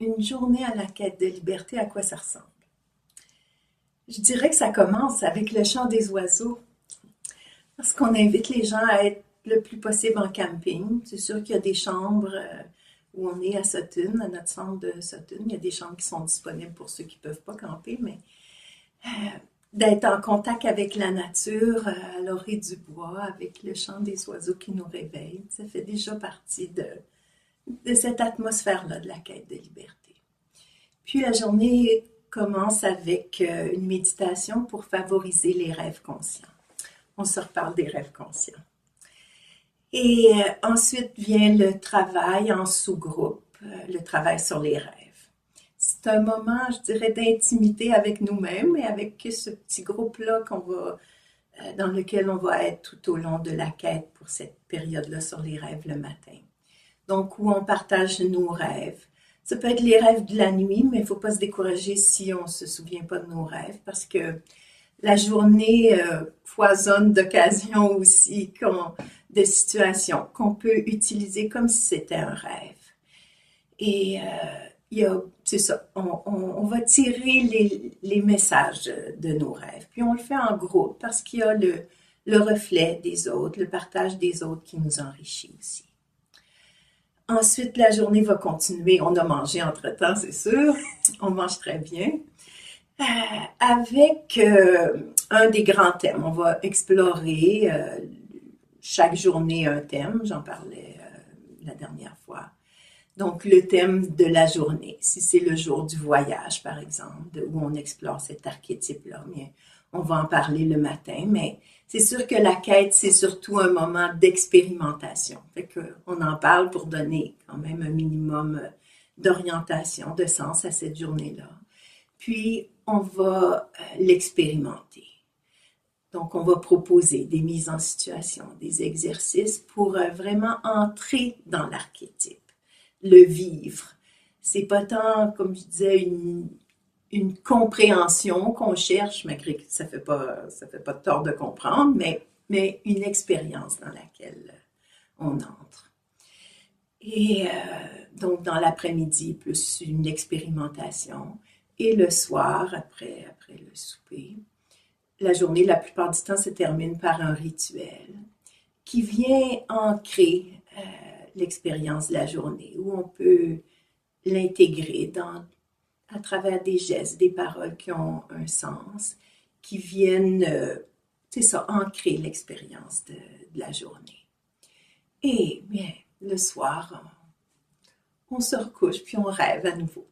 Une journée à la quête de liberté, à quoi ça ressemble? Je dirais que ça commence avec le chant des oiseaux, parce qu'on invite les gens à être le plus possible en camping. C'est sûr qu'il y a des chambres où on est à Sutton, à notre centre de Sutton. Il y a des chambres qui sont disponibles pour ceux qui ne peuvent pas camper, mais d'être en contact avec la nature, à l'orée du bois, avec le chant des oiseaux qui nous réveille, ça fait déjà partie de cette atmosphère-là de la quête de liberté. Puis la journée commence avec une méditation pour favoriser les rêves conscients. On se reparle des rêves conscients. Et ensuite vient le travail en sous-groupe, le travail sur les rêves. C'est un moment, je dirais, d'intimité avec nous-mêmes et avec ce petit groupe-là dans lequel on va être tout au long de la quête pour cette période-là sur les rêves le matin. Donc, où on partage nos rêves. Ça peut être les rêves de la nuit, mais il ne faut pas se décourager si on ne se souvient pas de nos rêves, parce que la journée foisonne d'occasions aussi, de situations qu'on peut utiliser comme si c'était un rêve. Et c'est ça, on va tirer les messages de nos rêves. Puis on le fait en groupe parce qu'il y a le reflet des autres, le partage des autres qui nous enrichit aussi. Ensuite, la journée va continuer. On a mangé entre-temps, c'est sûr. On mange très bien. Avec un des grands thèmes. On va explorer chaque journée un thème. J'en parlais la dernière fois. Donc, le thème de la journée. Si c'est le jour du voyage, par exemple, où on explore cet archétype-là, bien, on va en parler le matin, mais c'est sûr que la quête, c'est surtout un moment d'expérimentation. Fait qu'on en parle pour donner quand même un minimum d'orientation, de sens à cette journée-là. Puis, on va l'expérimenter. Donc, on va proposer des mises en situation, des exercices pour vraiment entrer dans l'archétype, le vivre. C'est pas tant, comme je disais, une compréhension qu'on cherche, malgré que ça fait pas de tort de comprendre, mais une expérience dans laquelle on entre. Et donc, dans l'après-midi, plus une expérimentation. Et le soir, après le souper, la journée, la plupart du temps, se termine par un rituel qui vient ancrer l'expérience de la journée, où on peut l'intégrer à travers des gestes, des paroles qui ont un sens, qui viennent, c'est ça, ancrer l'expérience de la journée. Et bien, le soir, on se recouche puis on rêve à nouveau.